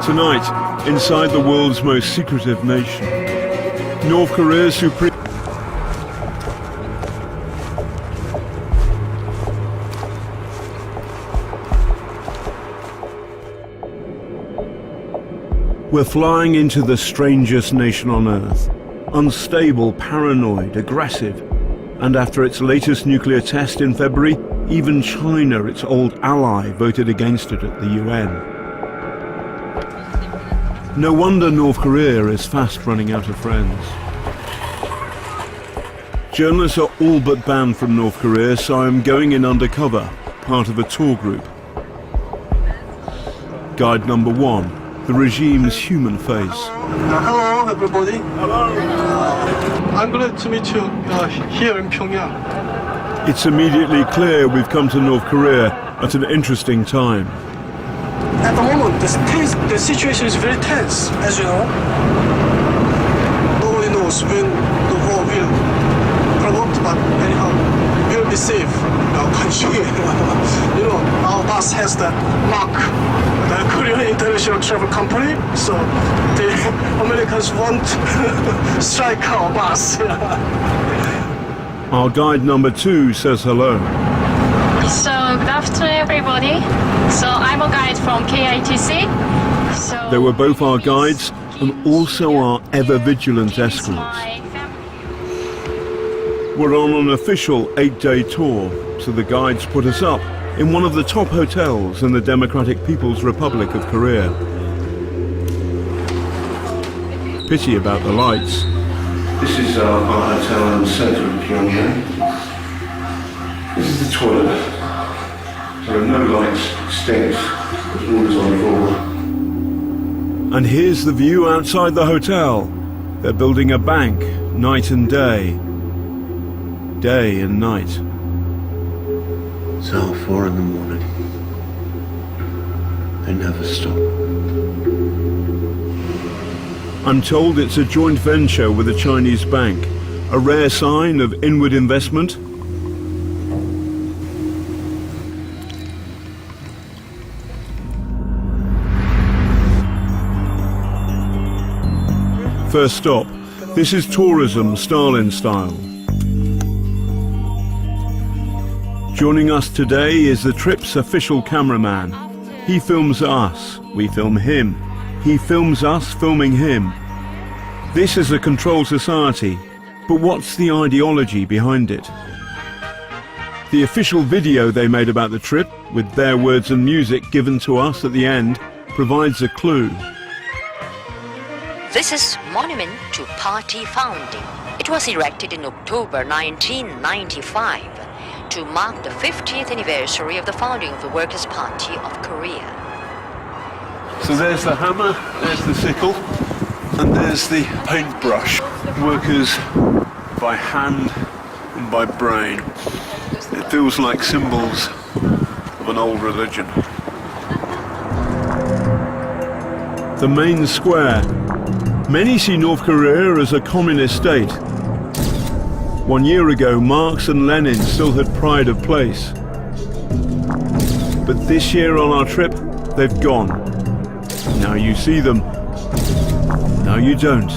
Tonight, inside the world's most secretive nation, North Korea's supreme... We're flying into the strangest nation on earth. Unstable, paranoid, aggressive. And after its latest nuclear test in February, even China, its old ally, voted against it at the UN. No wonder North Korea is fast running out of friends. Journalists are all but banned from North Korea, so I'm going in undercover, part of a tour group. Guide number 1. The regime's human face. Hello, everybody. Hello. I'm glad to meet you here in Pyongyang. It's immediately clear we've come to North Korea at an interesting time. At the moment, the situation is very tense, as you know. Nobody knows when the war will promote, but anyhow, we'll be safe in our country. You know, our boss has the mark, the Korean International Travel Company, so the Americans won't strike our boss. Our guide number 2 says hello. So, good afternoon, everybody. So, I'm a guide from KITC. So, They were both our guides and also our ever-vigilant escorts. We're on an official 8-day tour, so the guides put us up in one of the top hotels in the Democratic People's Republic of Korea. Pity about the lights. This is our hotel in the centre of Pyongyang. This is the toilet. There are no lights, stinks, there's orders on the floor. And here's the view outside the hotel. They're building a bank, night and day. Day and night. It's 4 in the morning. They never stop. I'm told it's a joint venture with a Chinese bank, a rare sign of inward investment. First stop, this is tourism Stalin style. Joining us today is the trip's official cameraman. He films us, we film him. He films us filming him. This is a controlled society, but what's the ideology behind it? The official video they made about the trip, with their words and music given to us at the end, provides a clue. This is monument to party founding. It was erected in October 1995 to mark the 50th anniversary of the founding of the Workers' Party of Korea. So there's the hammer, there's the sickle, and there's the paintbrush. Workers by hand and by brain. It feels like symbols of an old religion. The main square. Many see North Korea as a communist state. 1 year ago, Marx and Lenin still had pride of place. But this year on our trip, they've gone. Now you see them, now you don't.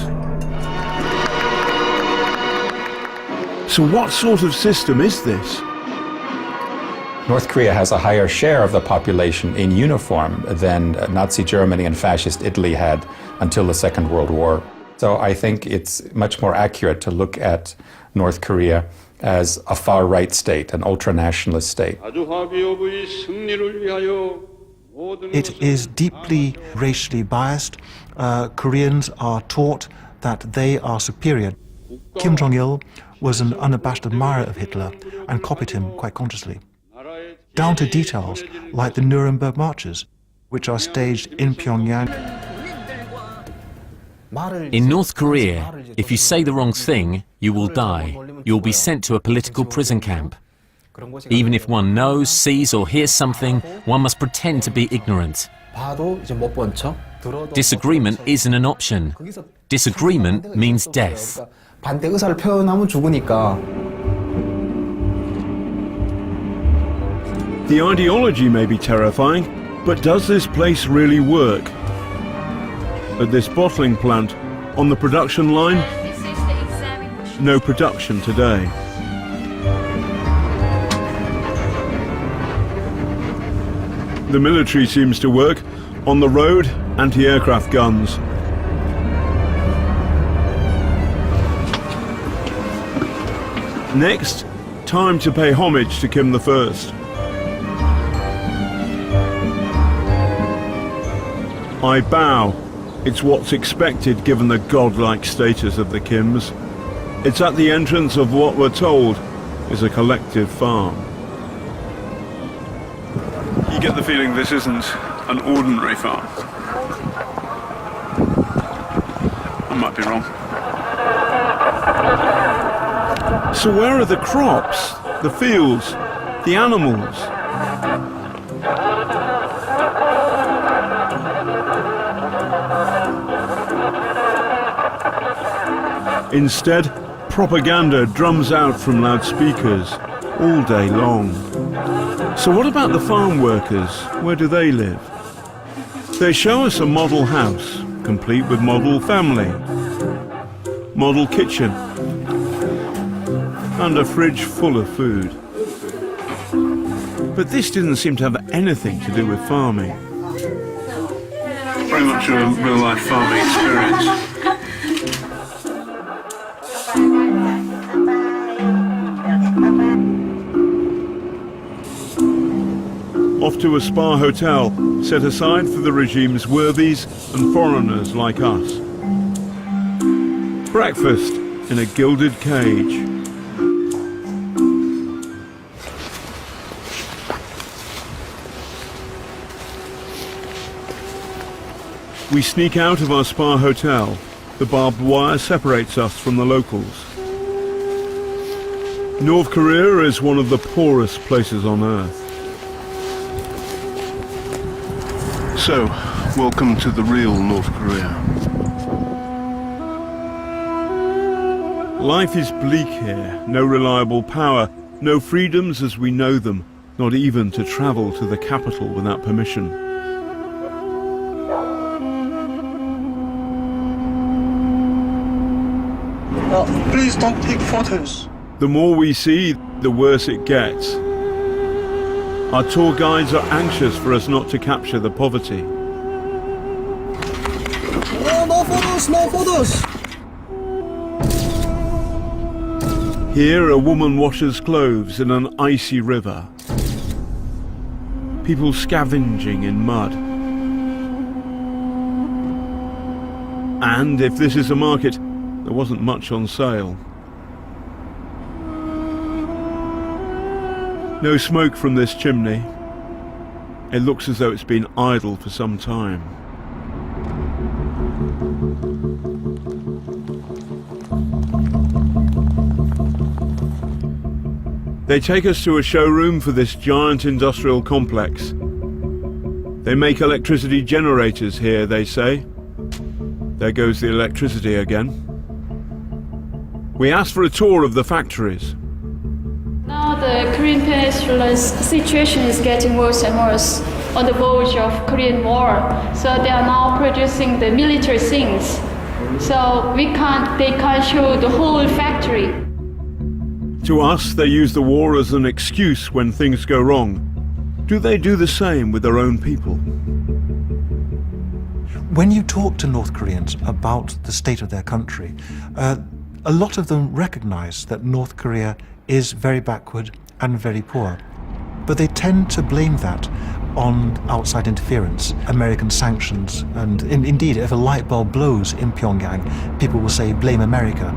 So what sort of system is this? North Korea has a higher share of the population in uniform than Nazi Germany and Fascist Italy had until the Second World War. So I think it's much more accurate to look at North Korea as a far-right state, an ultra-nationalist state. It is deeply racially biased. Koreans are taught that they are superior. Kim Jong-il was an unabashed admirer of Hitler and copied him quite consciously, down to details like the Nuremberg marches, which are staged in Pyongyang. In North Korea, if you say the wrong thing, you will die. You'll be sent to a political prison camp. Even if one knows, sees or hears something, one must pretend to be ignorant. Disagreement isn't an option. Disagreement means death. The ideology may be terrifying, but does this place really work? At this bottling plant, on the production line, no production today. The military seems to work. On the road, anti-aircraft guns. Next, time to pay homage to Kim I. I bow. It's what's expected given the godlike status of the Kims. It's at the entrance of what we're told is a collective farm. You get the feeling this isn't an ordinary farm. I might be wrong. So where are the crops, the fields, the animals? Instead, propaganda drums out from loudspeakers all day long. So what about the farm workers? Where do they live? They show us a model house, complete with model family, model kitchen, and a fridge full of food. But this didn't seem to have anything to do with farming. Very much a real-life farming experience. Off to a spa hotel, set aside for the regime's worthies and foreigners like us. Breakfast in a gilded cage. We sneak out of our spa hotel. The barbed wire separates us from the locals. North Korea is one of the poorest places on earth. So, welcome to the real North Korea. Life is bleak here. No reliable power, no freedoms as we know them, not even to travel to the capital without permission. Please don't take photos. The more we see, the worse it gets. Our tour guides are anxious for us not to capture the poverty. No photos, no photos. Here, a woman washes clothes in an icy river. People scavenging in mud. And if this is a market, there wasn't much on sale. No smoke from this chimney. It looks as though it's been idle for some time. They take us to a showroom for this giant industrial complex. They make electricity generators here, they say. There goes the electricity again. We asked for a tour of the factories. Now the Korean Peninsula's situation is getting worse and worse on the verge of Korean War. So they are now producing the military things. So they can't show the whole factory. To us, they use the war as an excuse when things go wrong. Do they do the same with their own people? When you talk to North Koreans about the state of their country, a lot of them recognize that North Korea is very backward and very poor. But they tend to blame that on outside interference, American sanctions, and indeed, if a light bulb blows in Pyongyang, people will say, blame America.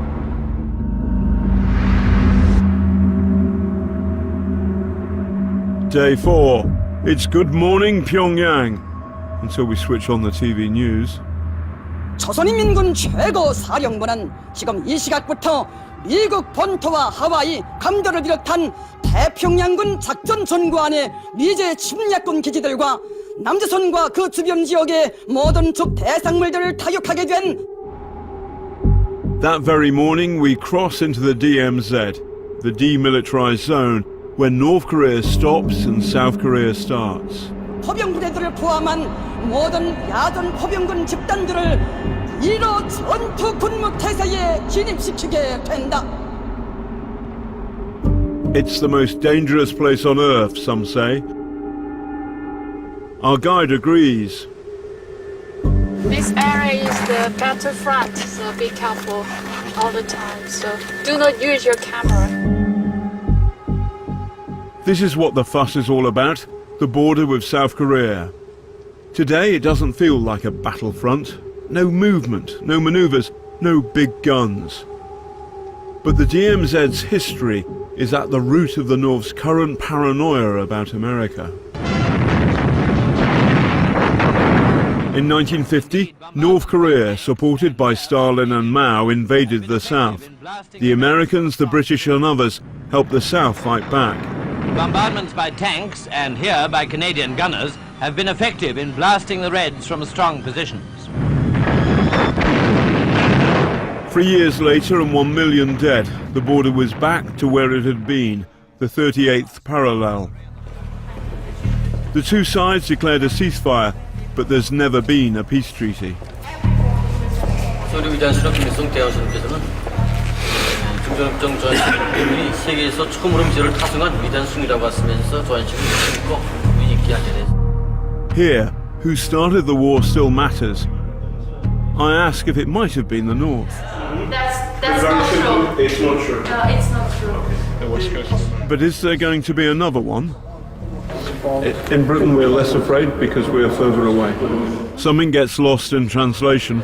Day 4. It's Good Morning Pyongyang. Until we switch on the TV news. 조선인민군 최고 사령부는 지금 이 시각부터 미국 본토와 하와이, 감도를 비롯한 태평양군 작전 전구안의 미제 침략군 기지들과 남조선과 그 주변 지역의 모든 적 대상물들을 타격하게 된. That very morning we cross into the DMZ, the demilitarized zone, where North Korea stops and South Korea starts. 포병 부대들을 포함한 모든 야전 포병군 집단들을 1호 전투 군무 태세에 진입시키게 된다. It's the most dangerous place on earth, some say. Our guide agrees. This area is the battlefront, so be careful all the time. So do not use your camera. This is what the fuss is all about, the border with South Korea. Today it doesn't feel like a battlefront. No movement, no maneuvers, no big guns. But the DMZ's history is at the root of the North's current paranoia about America. In 1950, North Korea, supported by Stalin and Mao, invaded the South. The Americans, the British and others helped the South fight back. Bombardments by tanks, and here by Canadian gunners, have been effective in blasting the Reds from strong positions. 3 years later and 1 million dead, the border was back to where it had been, the 38th parallel. The two sides declared a ceasefire, but there's never been a peace treaty. 소련 위장 실업민성 대원수님께서는 중전협정 조안식이 세계에서 처음으로 미제를 탑승한 위대한 승리라고 하시면서 조안식을 꼭 의미 있게 하게 됐습니다. Here, who started the war still matters. I ask if it might have been the North. That's not true. It's not true. No, it's not true. But is there going to be another one? In Britain we're less afraid because we're further away. Something gets lost in translation.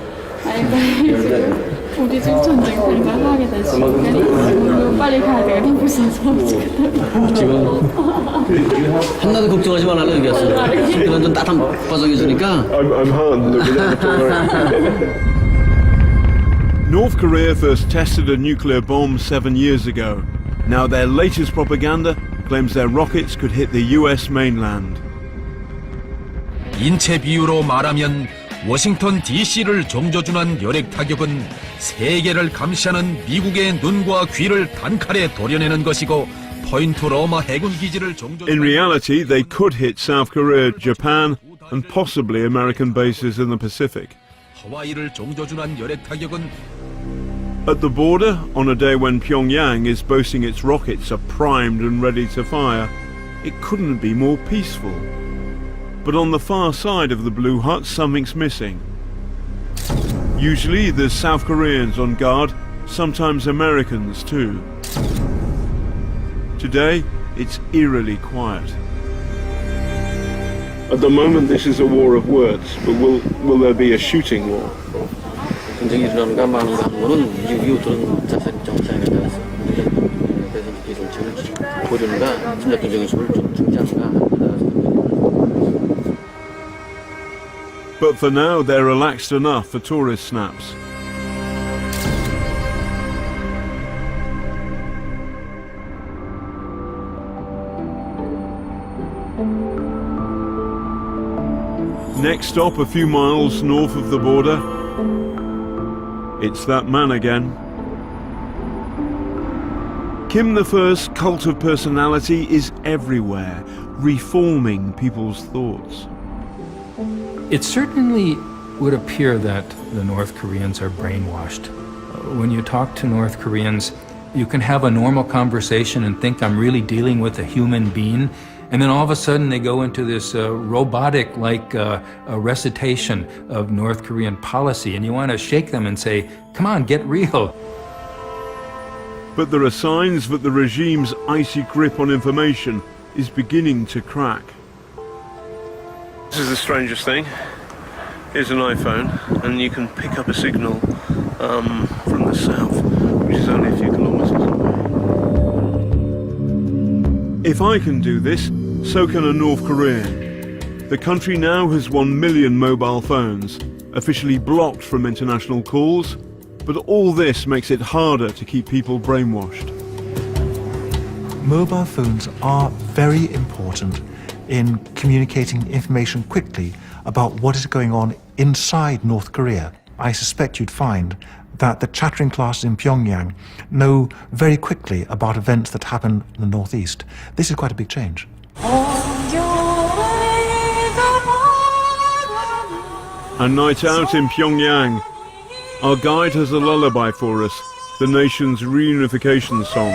우리 전쟁 발생하게 된 순간이 빨리 가야 돼요. 캠프에서 지금 하나도 걱정하지 말라고 얘기했어요. 지금 완전 따뜻한 바닥이 있으니까. I'm hard. North Korea first tested a nuclear bomb 7 years ago. Now their latest propaganda claims their rockets could hit the US mainland. 인체 비유로 말하면 워싱턴 DC를 정조준한 열핵 타격은 세계를 감시하는 미국의 눈과 귀를 단칼에 도려내는 것이고 포인트 로마 해군 기지를 정조준. In reality, they could hit South Korea, Japan, and possibly American bases in the Pacific. 하와이를 정조준한 열핵 타격은 At the border, on a day when Pyongyang is boasting its rockets are primed and ready to fire, it couldn't be more peaceful. But on the far side of the blue hut, something's missing. Usually there's South Koreans on guard, sometimes Americans too. Today, it's eerily quiet. At the moment, this is a war of words, but will there be a shooting war? 전쟁이 일어나는가 마는가 하는 거는 이웃들은 정상에 대해서 그래서 이런 보려는가 침략 전쟁의 수를 좀 중지하는가. But for now, they're relaxed enough for tourist snaps. Next stop, a few miles north of the border. It's that man again. Kim Il's cult of personality is everywhere, reforming people's thoughts. It certainly would appear that the North Koreans are brainwashed. When you talk to North Koreans, you can have a normal conversation and think I'm really dealing with a human being, and then all of a sudden they go into this robotic-like recitation of North Korean policy, and you want to shake them and say, come on, get real. But there are signs that the regime's icy grip on information is beginning to crack. This is the strangest thing. Here's an iPhone, and you can pick up a signal from the south, which is only a few kilometers away. If I can do this, so can a North Korean. The country now has 1 million mobile phones, officially blocked from international calls, but all this makes it harder to keep people brainwashed. Mobile phones are very important in communicating information quickly about what is going on inside North Korea. I suspect you'd find that the chattering classes in Pyongyang know very quickly about events that happen in the northeast. This is quite a big change. Oh, A night out in Pyongyang. Our guide has a lullaby for us, the nation's reunification song.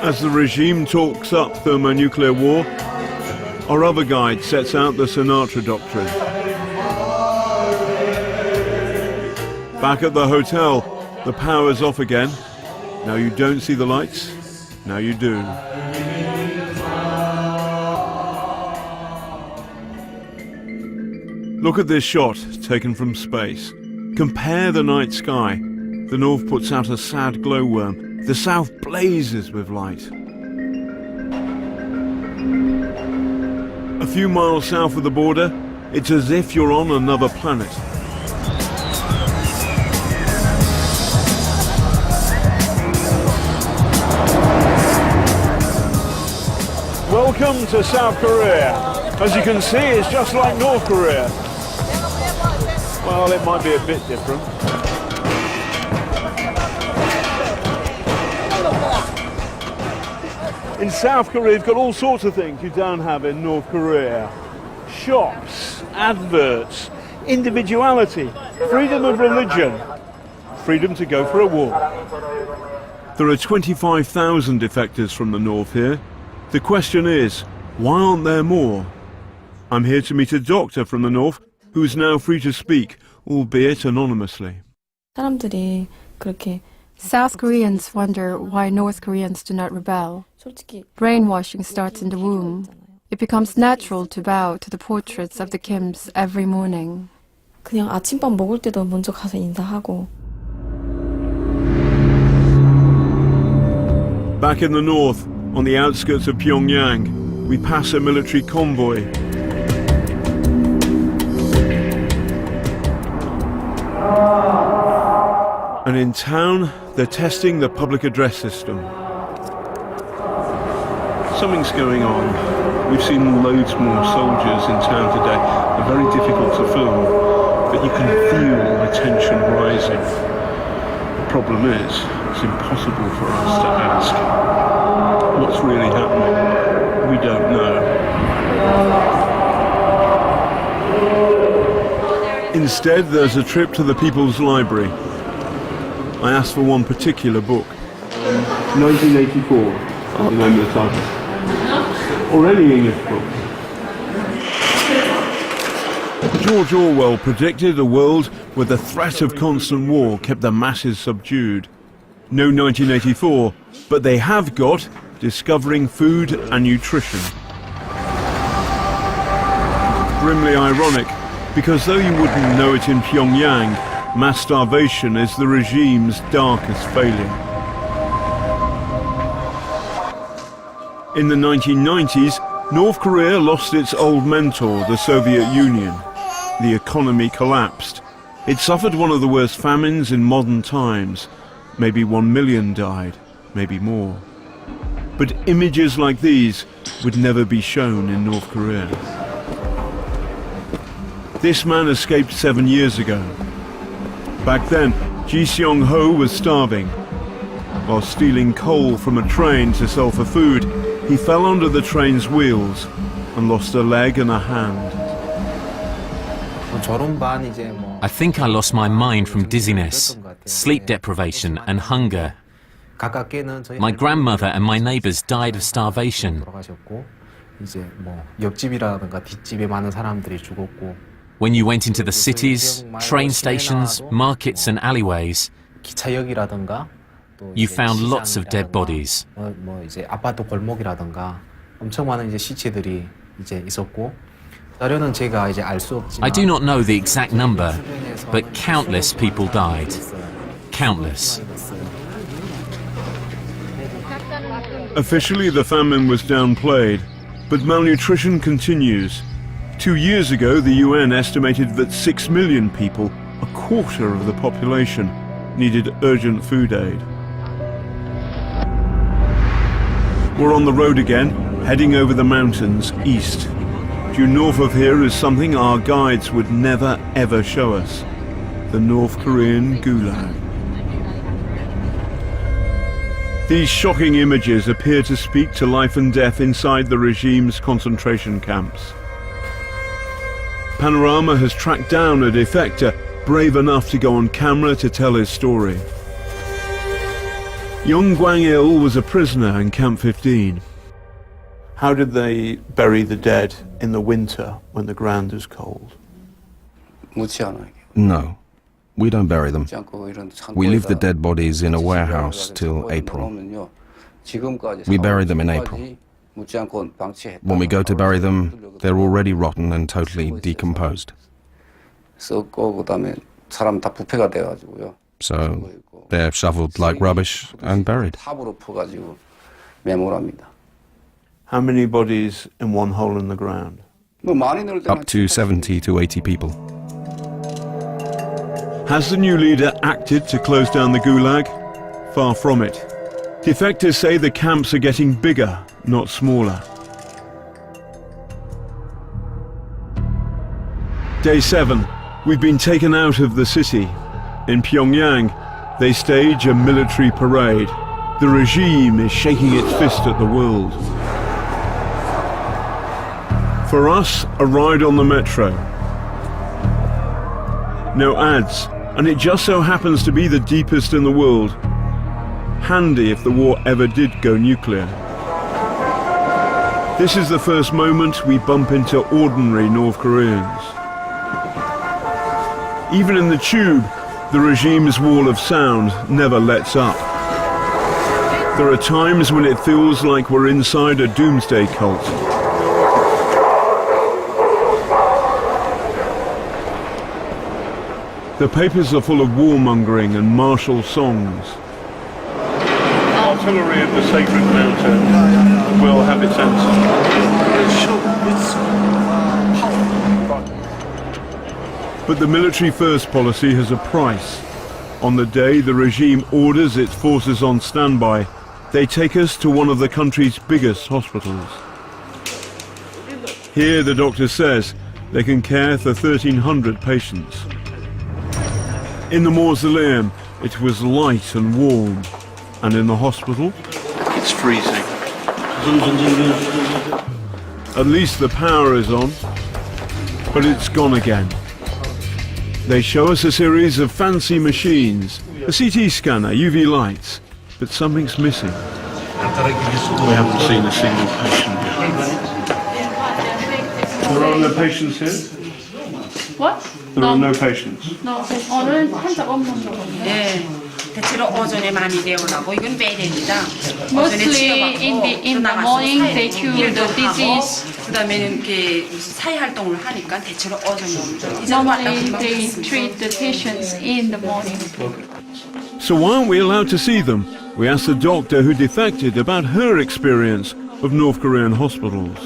As the regime talks up thermonuclear war, our other guide sets out the Sinatra doctrine. Back at the hotel, the power's off again. Now you don't see the lights, now you do. Look at this shot taken from space. Compare the night sky. The north puts out a sad glowworm. The south blazes with light. A few miles south of the border, it's as if you're on another planet. Welcome to South Korea. As you can see, it's just like North Korea. Well, it might be a bit different. In South Korea, you've got all sorts of things you don't have in North Korea. Shops, adverts, individuality, freedom of religion, freedom to go for a walk. There are 25,000 defectors from the north here. The question is, why aren't there more? I'm here to meet a doctor from the north who is now free to speak, albeit anonymously. South Koreans wonder why North Koreans do not rebel. Brainwashing starts in the womb. It becomes natural to bow to the portraits of the Kims every morning. 그냥 아침밥 먹을 때도 먼저 가서 인사하고. Back in the north, on the outskirts of Pyongyang, we pass a military convoy. And in town, they're testing the public address system. Something's going on. We've seen loads more soldiers in town today. They're very difficult to film, but you can feel the tension rising. The problem is, it's impossible for us to ask. What's really happening? We don't know. Instead, there's a trip to the People's Library. I asked for one particular book. 1984 is the name of the title. Or any English book. George Orwell predicted a world where the threat of constant war kept the masses subdued. No 1984, but they have got Discovering Food and Nutrition. Grimly ironic, because though you wouldn't know it in Pyongyang, mass starvation is the regime's darkest failing. In the 1990s, North Korea lost its old mentor, the Soviet Union. The economy collapsed. It suffered one of the worst famines in modern times. Maybe 1 million died, maybe more. But images like these would never be shown in North Korea. This man escaped 7 years ago. Back then, Ji Seong-ho was starving. While stealing coal from a train to sell for food, he fell under the train's wheels and lost a leg and a hand. I think I lost my mind from dizziness, sleep deprivation and hunger. My grandmother and my neighbours died of starvation. When you went into the cities, train stations, markets and alleyways, you found lots of dead bodies. I do not know the exact number, but countless people died. Countless. Officially, the famine was downplayed, but malnutrition continues. 2 years ago, the UN estimated that 6 million people, a quarter of the population, needed urgent food aid. We're on the road again, heading over the mountains east. Due north of here is something our guides would never ever show us. The North Korean Gulag. These shocking images appear to speak to life and death inside the regime's concentration camps. Panorama has tracked down a defector brave enough to go on camera to tell his story. Young Gwang-il was a prisoner in Camp 15. How did they bury the dead in the winter when the ground is cold? No, we don't bury them. We leave the dead bodies in a warehouse till April. We bury them in April. When we go to bury them, they're already rotten and totally decomposed. So they're shoveled like rubbish and buried. How many bodies in one hole in the ground? Up to 70 to 80 people. Has the new leader acted to close down the Gulag? Far from it. Defectors say the camps are getting bigger, not smaller. Day 7. We've been taken out of the city. In Pyongyang, they stage a military parade. The regime is shaking its fist at the world. For us, a ride on the metro. No ads, and it just so happens to be the deepest in the world. Handy if the war ever did go nuclear. This is the first moment we bump into ordinary North Koreans. Even in the tube, the regime's wall of sound never lets up. There are times when it feels like we're inside a doomsday cult. The papers are full of warmongering and martial songs. Artillery of the Sacred Mountain will have its answer. But the military-first policy has a price. On the day the regime orders its forces on standby, they take us to one of the country's biggest hospitals. Here, the doctor says, they can care for 1,300 patients. In the mausoleum, it was light and warm, and in the hospital, it's freezing. At least the power is on, but it's gone again. They show us a series of fancy machines, a CT scanner, UV lights, but something's missing. We haven't seen a single patient yet. There are no patients here? What? There are no patients. No, 오늘 환자 없는 거. 네, 대체로 오전에 많이 내오라고 이건 매일입니다. Mostly in the morning they cure the disease. 그다음에는 이렇게 무슨 사회 활동을 하니까 대체로 오전에 옵니다. Normally they treat the patients in the morning. So why aren't we allowed to see them? We asked the doctor who defected about her experience of North Korean hospitals.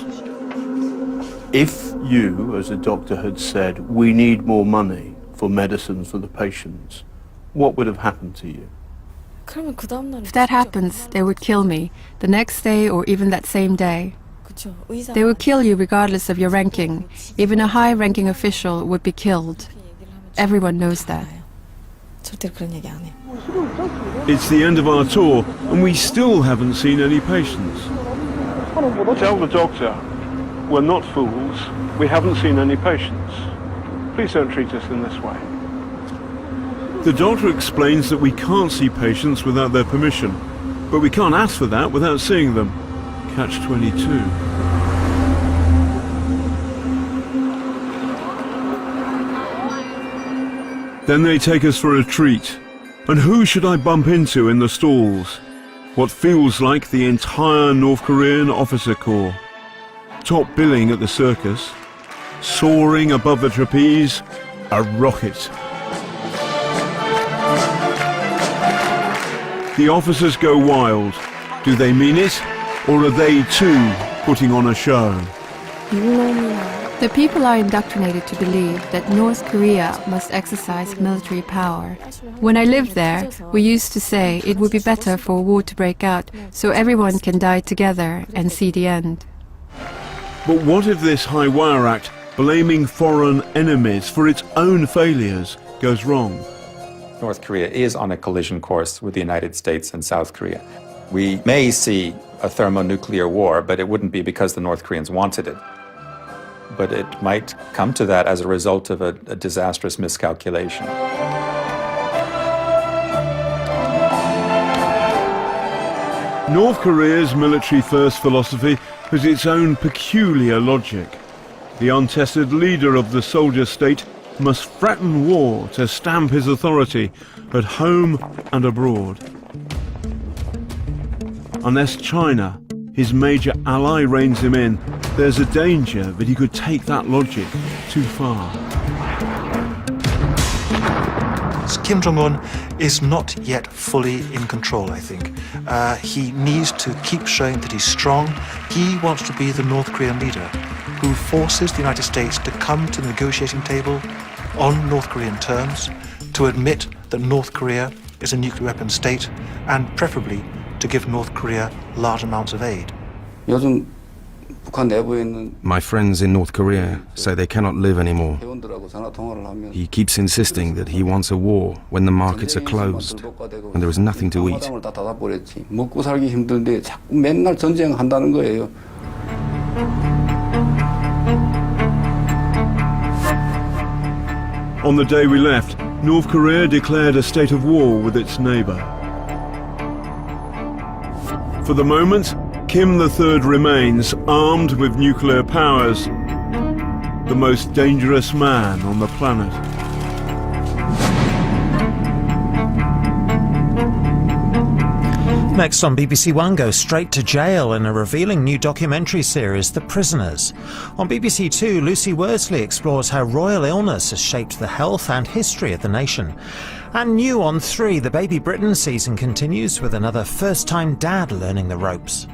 If you, as a doctor, had said, we need more money for medicines for the patients, what would have happened to you? If that happens, they would kill me, the next day or even that same day. They would kill you regardless of your ranking. Even a high-ranking official would be killed. Everyone knows that. It's the end of our tour, and we still haven't seen any patients. Tell the doctor, we're not fools. We haven't seen any patients. Please don't treat us in this way. The doctor explains that we can't see patients without their permission, but we can't ask for that without seeing them. Catch-22. Then they take us for a treat. And who should I bump into in the stalls? What feels like the entire North Korean officer corps. Top billing at the circus. Soaring above the trapeze, a rocket. The officers go wild. Do they mean it? Or are they too putting on a show? The people are indoctrinated to believe that North Korea must exercise military power. When I lived there, we used to say it would be better for a war to break out so everyone can die together and see the end. But what if this high wire act, blaming foreign enemies for its own failures, goes wrong? North Korea is on a collision course with the United States and South Korea. We may see a thermonuclear war, but it wouldn't be because the North Koreans wanted it. But it might come to that as a result of a disastrous miscalculation. North Korea's military-first philosophy has its own peculiar logic. The untested leader of the soldier state must threaten war to stamp his authority at home and abroad. Unless China, his major ally, reins him in, there's a danger that he could take that logic too far. Kim Jong-un is not yet fully in control, I think. He needs to keep showing that he's strong. He wants to be the North Korean leader who forces the United States to come to the negotiating table on North Korean terms, to admit that North Korea is a nuclear weapon state, and preferably to give North Korea large amounts of aid. My friends in North Korea say they cannot live anymore. He keeps insisting that he wants a war when the markets are closed and there is nothing to eat. On the day we left, North Korea declared a state of war with its neighbour. For the moment, Kim III remains armed with nuclear powers, the most dangerous man on the planet. Next on BBC One goes straight to jail in a revealing new documentary series, The Prisoners. On BBC Two, Lucy Worsley explores how royal illness has shaped the health and history of the nation. And new on 3, the Baby Britain season continues with another first-time dad learning the ropes.